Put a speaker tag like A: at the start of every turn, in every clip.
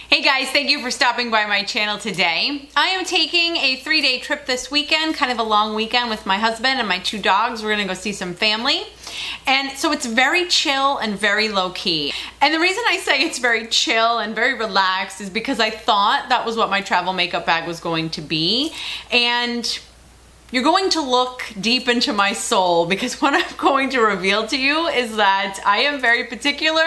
A: Hey guys, thank you for stopping by my channel today. I am taking a 3-day trip this weekend, kind of a long weekend with my husband and my 2 dogs. We're gonna go see some family. And so it's very chill and very low key. And the reason I say it's very chill and very relaxed is because I thought that was what my travel makeup bag was going to be. And you're going to look deep into my soul because what I'm going to reveal to you is that I am very particular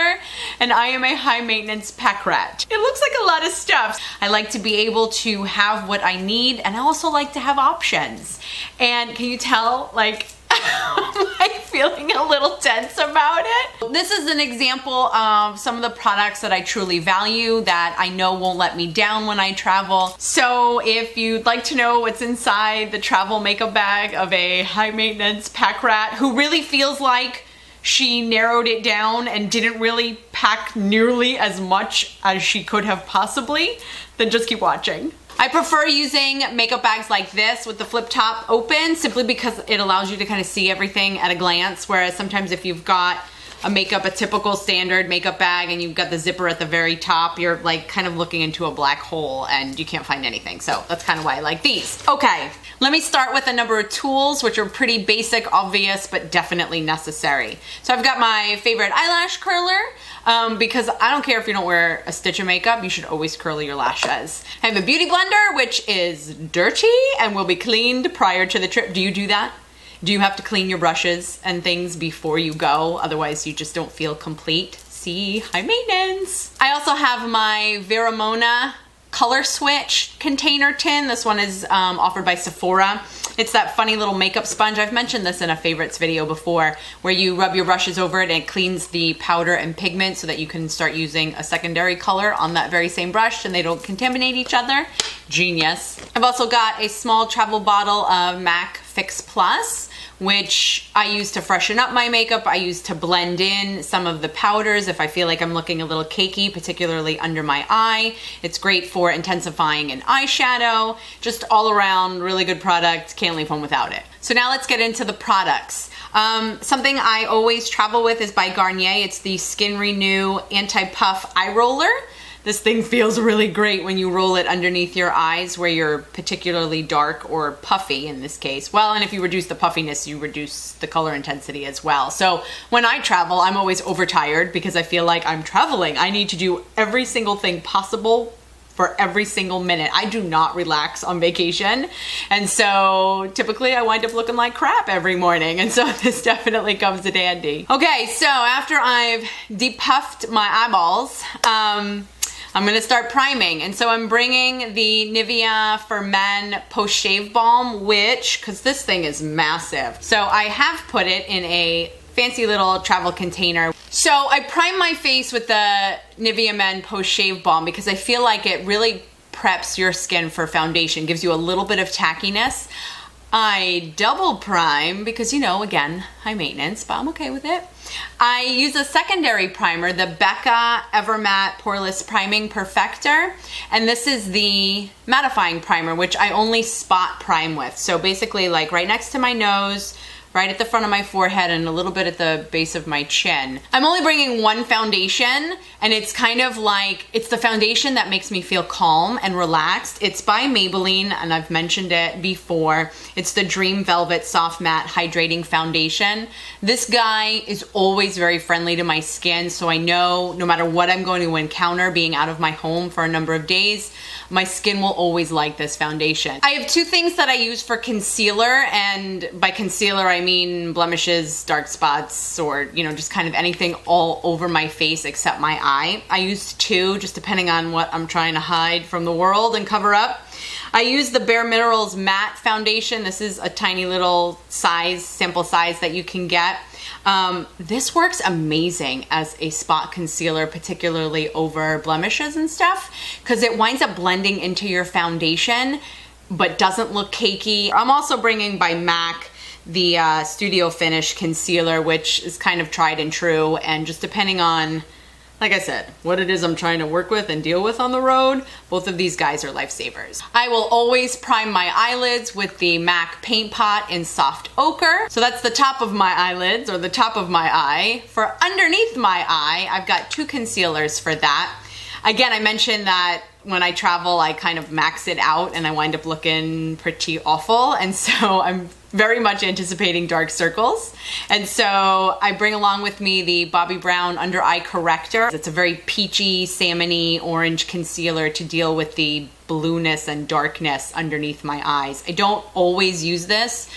A: and I am a high maintenance pack rat. It looks like a lot of stuff. I like to be able to have what I need, and I also like to have options. And can you tell, like, I'm feeling a little tense about it. This is an example of some of the products that I truly value that I know won't let me down when I travel. So if you'd like to know what's inside the travel makeup bag of a high maintenance pack rat who really feels like she narrowed it down and didn't really pack nearly as much as she could have possibly, then just keep watching. I prefer using makeup bags like this with the flip top open simply because it allows you to kind of see everything at a glance, whereas sometimes if you've got a typical standard makeup bag and you've got the zipper at the very top, you're like kind of looking into a black hole and you can't find anything. So that's kind of why I like these. Okay, let me start with a number of tools which are pretty basic, obvious, but definitely necessary. So I've got my favorite eyelash curler. Because I don't care if you don't wear a stitch of makeup, you should always curl your lashes. I have a beauty blender, which is dirty and will be cleaned prior to the trip. Do you do that? Do you have to clean your brushes and things before you go? Otherwise you just don't feel complete. See, high maintenance. I also have my Vera color switch container tin. This one is offered by Sephora. It's that funny little makeup sponge. I've mentioned this in a favorites video before, where you rub your brushes over it and it cleans the powder and pigment so that you can start using a secondary color on that very same brush and they don't contaminate each other. Genius. I've also got a small travel bottle of MAC Fix Plus, which I use to freshen up my makeup. I use to blend in some of the powders if I feel like I'm looking a little cakey, particularly under my eye. It's great for intensifying an eyeshadow. Just all around really good product. Can't leave home without it. So now let's get into the products. Something I always travel with is by Garnier. It's the Skin Renew Anti-Puff Eye Roller. This thing feels really great when you roll it underneath your eyes where you're particularly dark or puffy in this case. Well, and if you reduce the puffiness, you reduce the color intensity as well. So when I travel, I'm always overtired because I feel like I'm traveling. I need to do every single thing possible for every single minute. I do not relax on vacation. And so typically I wind up looking like crap every morning. And so this definitely comes in handy. Okay, so after I've depuffed my eyeballs, I'm gonna start priming. And so I'm bringing the Nivea for Men Post-Shave Balm, because this thing is massive. So I have put it in a fancy little travel container. So I prime my face with the Nivea Men Post-Shave Balm because I feel like it really preps your skin for foundation, gives you a little bit of tackiness. I double prime because, you know, again, high maintenance, but I'm okay with it. I use a secondary primer, the Becca Evermatte Poreless Priming Perfector, and this is the mattifying primer, which I only spot prime with. So basically, like right next to my nose, right at the front of my forehead, and a little bit at the base of my chin. I'm only bringing one foundation, and it's kind of like, it's the foundation that makes me feel calm and relaxed. It's by Maybelline, and I've mentioned it before. It's the Dream Velvet Soft Matte Hydrating Foundation. This guy is always very friendly to my skin, so I know no matter what I'm going to encounter being out of my home for a number of days, my skin will always like this foundation. I have 2 things that I use for concealer, and by concealer I mean blemishes, dark spots, or, you know, just kind of anything all over my face except my eye. I use 2 just depending on what I'm trying to hide from the world and cover up. I use the Bare Minerals Matte Foundation. This is a tiny little size, sample size that you can get. This works amazing as a spot concealer, particularly over blemishes and stuff, because it winds up blending into your foundation, but doesn't look cakey. I'm also bringing by MAC the Studio Finish Concealer, which is kind of tried and true, and just depending on, like I said, what it is I'm trying to work with and deal with on the road, both of these guys are lifesavers. I will always prime my eyelids with the MAC Paint Pot in Soft Ochre. So that's the top of my eyelids, or the top of my eye. For underneath my eye, I've got 2 concealers for that. Again, I mentioned that when I travel, I kind of max it out and I wind up looking pretty awful. And so I'm very much anticipating dark circles. And so I bring along with me the Bobbi Brown Under Eye Corrector. It's a very peachy, salmon-y, orange concealer to deal with the blueness and darkness underneath my eyes. I don't always use this,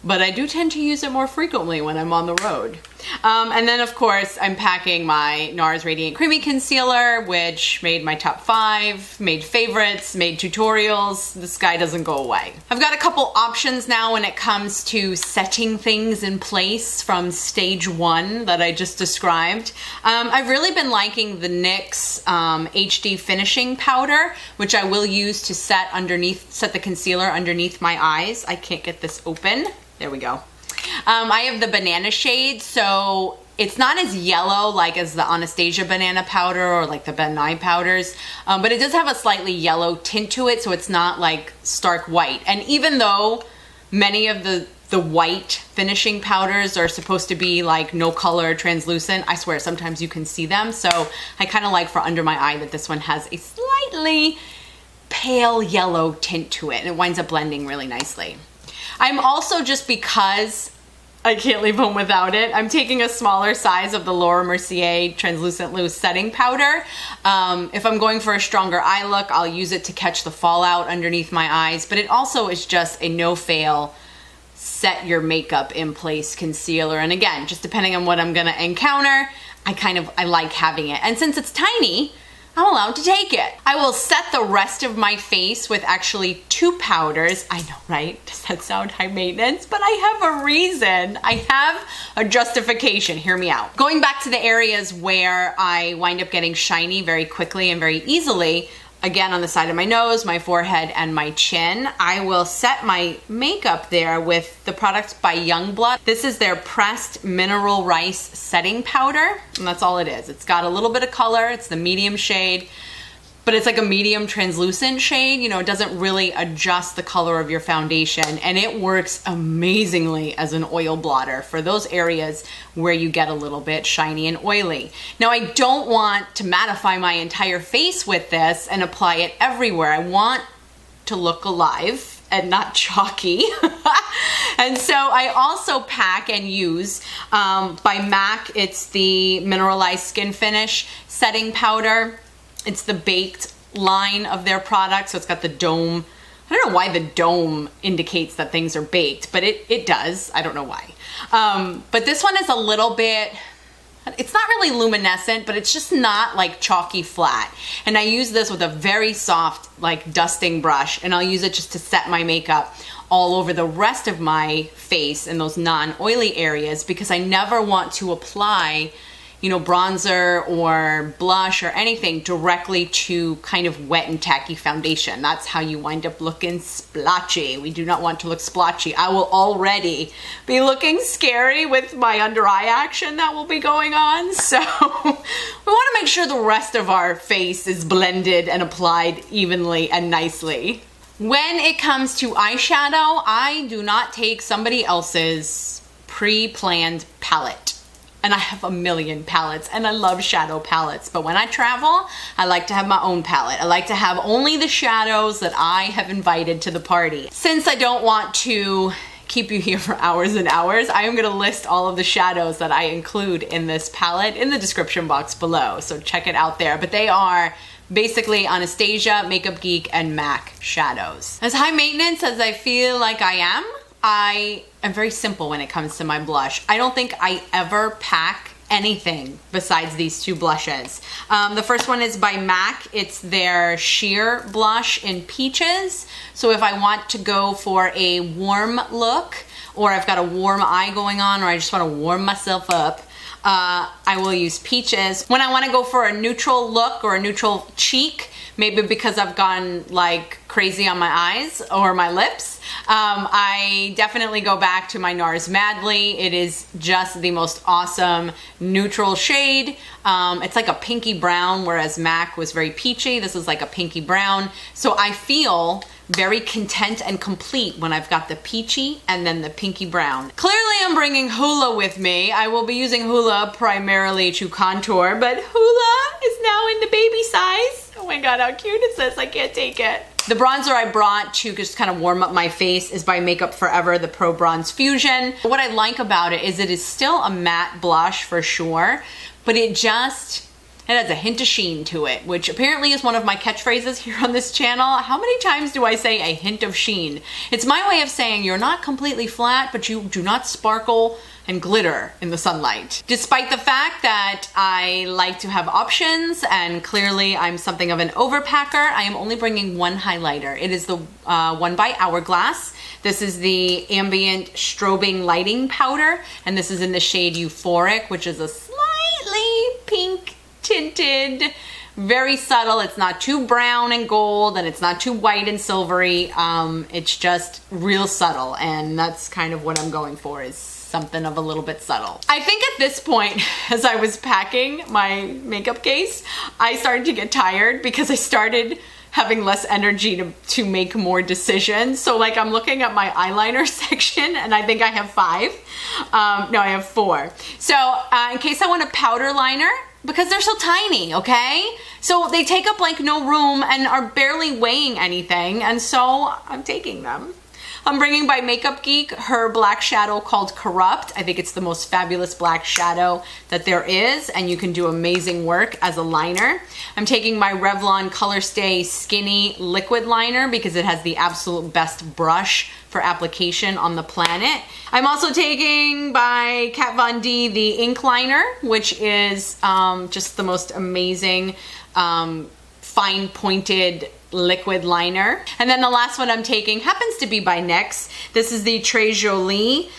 A: but I do tend to use it more frequently when I'm on the road. And then of course I'm packing my Nars Radiant Creamy Concealer, which made my top 5, made favorites, made tutorials. This guy doesn't go away. I've got a couple options now when it comes to setting things in place from stage 1 that I just described. I've really been liking the NYX HD Finishing Powder, which I will use to set the concealer underneath my eyes. I can't get this open. There we go. I have the banana shade, so it's not as yellow like as the Anastasia banana powder or like the Ben Nye powders, but it does have a slightly yellow tint to it, so it's not like stark white. And even though many of the white finishing powders are supposed to be like no color, translucent, I swear sometimes you can see them. So I kind of like for under my eye that this one has a slightly pale yellow tint to it, and it winds up blending really nicely. I'm also, just because I can't leave home without it, I'm taking a smaller size of the Laura Mercier Translucent Loose Setting Powder. If I'm going for a stronger eye look, I'll use it to catch the fallout underneath my eyes, but it also is just a no-fail set your makeup in place concealer. And again, just depending on what I'm gonna encounter, I like having it. And since it's tiny, I'm allowed to take it. I will set the rest of my face with actually 2 powders. I know, right? Does that sound high maintenance? But I have a reason. I have a justification. Hear me out. Going back to the areas where I wind up getting shiny very quickly and very easily, again, on the side of my nose, my forehead, and my chin, I will set my makeup there with the product by Youngblood. This is their Pressed Mineral Rice Setting Powder, and that's all it is. It's got a little bit of color. It's the medium shade, but it's like a medium translucent shade. You know, it doesn't really adjust the color of your foundation, and it works amazingly as an oil blotter for those areas where you get a little bit shiny and oily. Now, I don't want to mattify my entire face with this and apply it everywhere. I want to look alive and not chalky. And so I also pack and use by MAC, it's the Mineralized Skin Finish Setting Powder. It's the baked line of their product, so it's got the dome. I don't know why the dome indicates that things are baked, but it does. I don't know why. But this one is a little bit, it's not really luminescent, but it's just not like chalky flat. And I use this with a very soft like dusting brush, and I'll use it just to set my makeup all over the rest of my face in those non-oily areas, because I never want to apply, you know, bronzer or blush or anything directly to kind of wet and tacky foundation. That's how you wind up looking splotchy. We do not want to look splotchy. I will already be looking scary with my under eye action that will be going on. So we want to make sure the rest of our face is blended and applied evenly and nicely. When it comes to eyeshadow, I do not take somebody else's pre-planned palette. And I have a million palettes, and I love shadow palettes. But when I travel, I like to have my own palette. I like to have only the shadows that I have invited to the party. Since I don't want to keep you here for hours and hours, I am gonna list all of the shadows that I include in this palette in the description box below. So check it out there. But they are basically Anastasia, Makeup Geek, and MAC shadows. As high maintenance as I feel like I am very simple when it comes to my blush. I don't think I ever pack anything besides these 2 blushes. The first one is by MAC. It's their sheer blush in Peaches. So if I want to go for a warm look, or I've got a warm eye going on, or I just want to warm myself up, I will use Peaches. When I want to go for a neutral look or a neutral cheek, maybe because I've gone like crazy on my eyes or my lips, I definitely go back to my Nars Madly. It is just the most awesome neutral shade. It's like a pinky brown, whereas MAC was very peachy. This is like a pinky brown. So I feel very content and complete when I've got the peachy and then the pinky brown. Clearly I'm bringing Hoola with me. I will be using Hoola primarily to contour, but Hoola is now in the baby size. Oh my God, how cute is this? I can't take it. The bronzer I brought to just kind of warm up my face is by Makeup Forever, the Pro Bronze Fusion. What I like about it is it is still a matte blush for sure, but it has a hint of sheen to it, which apparently is one of my catchphrases here on this channel. How many times do I say a hint of sheen? It's my way of saying you're not completely flat, but you do not sparkle and glitter in the sunlight. Despite the fact that I like to have options and clearly I'm something of an overpacker, I am only bringing one highlighter. It is the one by Hourglass. This is the Ambient Strobing Lighting Powder, and this is in the shade Euphoric, which is a slightly pink tinted, very subtle. It's not too brown and gold, and it's not too white and silvery. It's just real subtle, and that's kind of what I'm going for, is something of a little bit subtle. I think at this point, as I was packing my makeup case, I started to get tired because I started having less energy to make more decisions. So like I'm looking at my eyeliner section and I think I have 5. No, I have 4. So in case I want a powder liner, because they're so tiny, okay? So they take up like no room and are barely weighing anything, and so I'm taking them. I'm bringing by Makeup Geek her black shadow called Corrupt. I think it's the most fabulous black shadow that there is, and you can do amazing work as a liner. I'm taking my Revlon Colorstay Skinny Liquid Liner because it has the absolute best brush for application on the planet. I'm also taking by Kat Von D the Ink Liner, which is just the most amazing fine pointed liquid liner. And then the last one I'm taking happens to be by NYX. This is the Très Jolie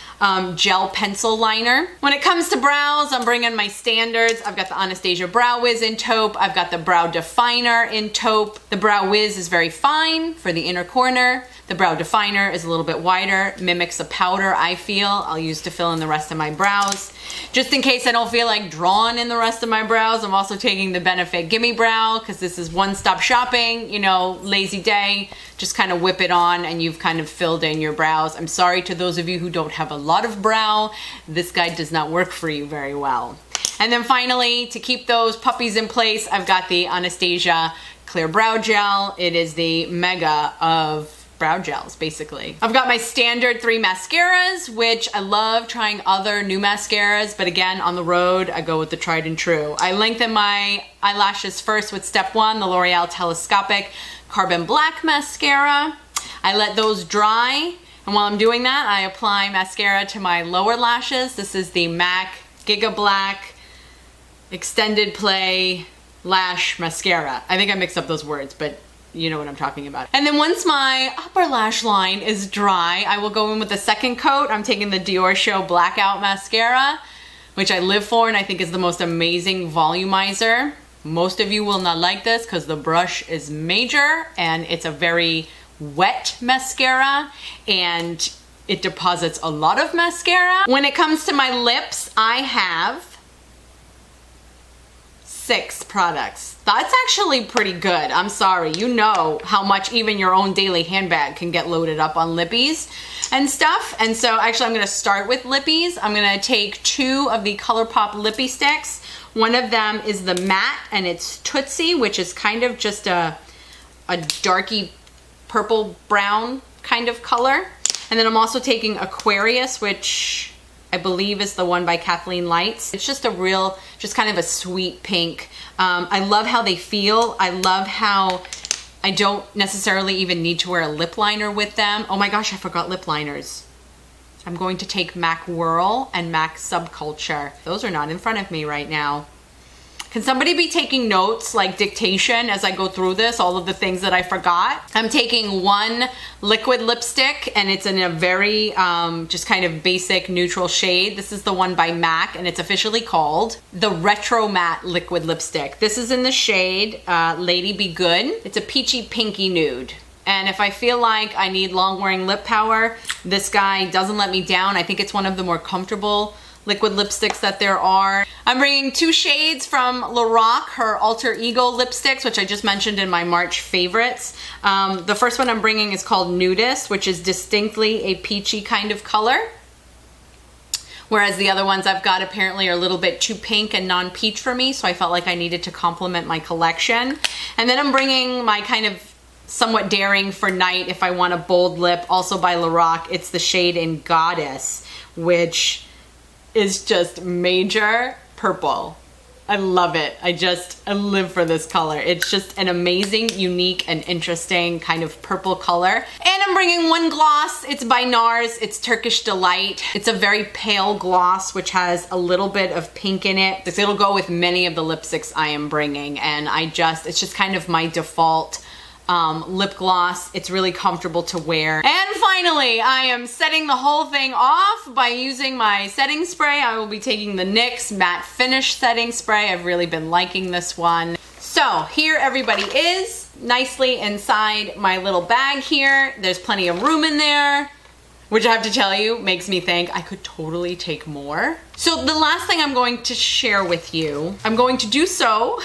A: gel pencil liner. When it comes to brows, I'm bringing my standards. I've got the Anastasia Brow Wiz in taupe. I've got the Brow Definer in taupe. The Brow Wiz is very fine for the inner corner. The Brow Definer is a little bit wider, mimics a powder I feel I'll use to fill in the rest of my brows. Just in case I don't feel like drawing in the rest of my brows, I'm also taking the Benefit Gimme Brow because this is one-stop shopping, you know, lazy day, just kind of whip it on and you've kind of filled in your brows. I'm sorry to those of you who don't have a lot of brow, this guide does not work for you very well. And then finally, to keep those puppies in place, I've got the Anastasia Clear Brow Gel. It is the mega of brow gels, basically. I've got my standard 3 mascaras, which I love trying other new mascaras, but again, on the road, I go with the tried and true. I lengthen my eyelashes first with step 1, the L'Oreal Telescopic Carbon Black Mascara. I let those dry, and while I'm doing that, I apply mascara to my lower lashes. This is the MAC Giga Black Extended Play Lash Mascara. I think I mixed up those words, but you know what I'm talking about. And then once my upper lash line is dry, I will go in with the second coat. I'm taking the Dior Show Blackout Mascara, which I live for and I think is the most amazing volumizer. Most of you will not like this because the brush is major and it's a very wet mascara and it deposits a lot of mascara. When it comes to my lips, I have 6 products. That's actually pretty good. I'm sorry. You know how much even your own daily handbag can get loaded up on lippies and stuff. And so actually I'm going to start with lippies. I'm going to take 2 of the ColourPop Lippie Sticks. One of them is the matte and it's Tootsie, which is kind of just a darky purple brown kind of color. And then I'm also taking Aquarius, which I believe is the one by Kathleen Lights. It's just a real, just kind of a sweet pink. I love how they feel. I love how I don't necessarily even need to wear a lip liner with them. Oh my gosh, I forgot lip liners. I'm going to take MAC Whirl and MAC Subculture. Those are not in front of me right now. Can somebody be taking notes, like dictation, as I go through this, all of the things that I forgot? I'm taking 1 liquid lipstick, and it's in a very just kind of basic neutral shade. This is the one by MAC, and it's officially called the Retro Matte Liquid Lipstick. This is in the shade Lady Be Good. It's a peachy pinky nude. And if I feel like I need long wearing lip power, this guy doesn't let me down. I think it's one of the more comfortable liquid lipsticks that there are. I'm bringing 2 shades from Lorac, her Alter Ego lipsticks, which I just mentioned in my March favorites. The first one I'm bringing is called Nudist, which is distinctly a peachy kind of color. whereas the other ones I've got apparently are a little bit too pink and non-peach for me, so I felt like I needed to complement my collection. And then I'm bringing my kind of somewhat daring for night if I want a bold lip, also by Lorac. It's the shade in Goddess, which is just major purple. I love it. I live for this color. It's just an amazing, unique, and interesting kind of purple color. And I'm bringing one gloss. It's by Nars. It's Turkish Delight. It's a very pale gloss, which has a little bit of pink in it. It'll go with many of the lipsticks I am bringing. And it's just kind of my default lip gloss. It's really comfortable to wear. And finally, I am setting the whole thing off by using my setting spray. I will be taking the NYX Matte Finish Setting Spray. I've really been liking this one. So here everybody is, nicely inside my little bag here. There's plenty of room in there, which I have to tell you makes me think I could totally take more. So the last thing I'm going to share with you, I'm going to do so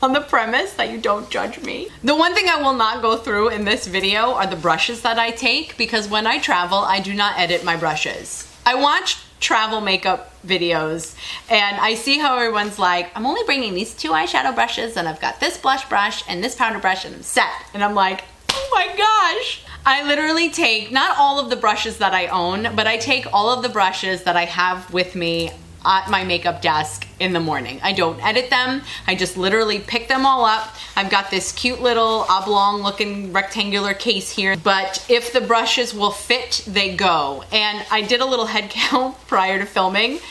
A: on the premise that you don't judge me. The one thing I will not go through in this video are the brushes that I take, because when I travel, I do not edit my brushes. I watch travel makeup videos and I see how everyone's like, I'm only bringing these 2 eyeshadow brushes and I've got this blush brush and this powder brush and I'm set. And I'm like, oh my gosh. I literally take not all of the brushes that I own, but I take all of the brushes that I have with me at my makeup desk in the morning. I don't edit them. I just literally pick them all up. I've got this cute little oblong looking rectangular case here, but if the brushes will fit, they go. And I did a little head count prior to filming,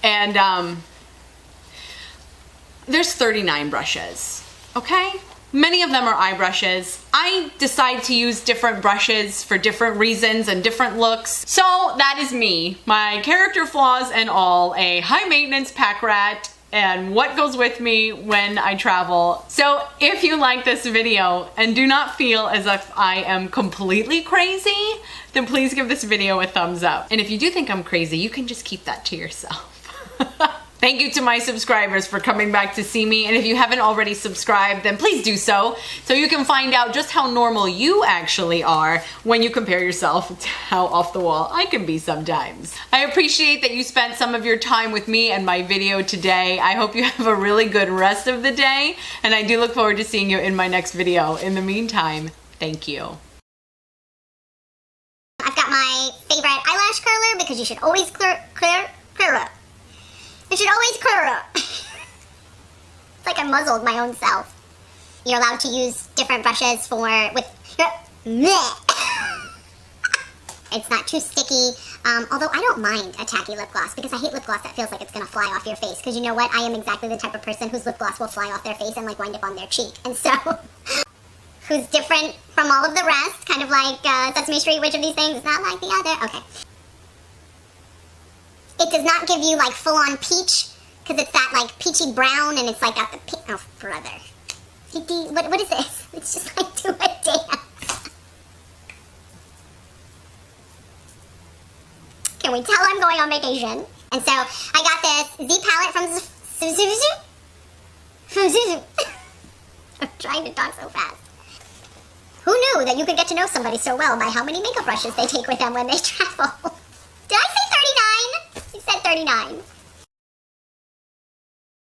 A: and there's 39 brushes, okay? Many of them are eye brushes. I decide to use different brushes for different reasons and different looks. So that is me, my character flaws and all, a high maintenance pack rat, and what goes with me when I travel. So if you like this video and do not feel as if I am completely crazy, then please give this video a thumbs up. And if you do think I'm crazy, you can just keep that to yourself. Thank you to my subscribers for coming back to see me, and if you haven't already subscribed, then please do so you can find out just how normal you actually are when you compare yourself to how off the wall I can be sometimes. I appreciate that you spent some of your time with me and my video today. I hope you have a really good rest of the day, and I do look forward to seeing you in my next video. In the meantime, thank you.
B: I've got my favorite eyelash curler because you should always clear up. It should always clear up. It's like I muzzled my own self. You're allowed to use different brushes It's not too sticky, although I don't mind a tacky lip gloss because I hate lip gloss that feels like it's gonna fly off your face, because you know what? I am exactly the type of person whose lip gloss will fly off their face and like wind up on their cheek. And so, who's different from all of the rest, kind of like Sesame Street, which of these things is not like the other? Okay. It does not give you like full-on peach, because it's that like peachy brown and it's like got the pink. Oh, brother. What is this? It's just like do a dance. Can we tell I'm going on vacation? And so I got this Z palette from Zuzu. I'm trying to talk so fast. Who knew that you could get to know somebody so well by how many makeup brushes they take with them when they travel? Did I say 39? You said 39.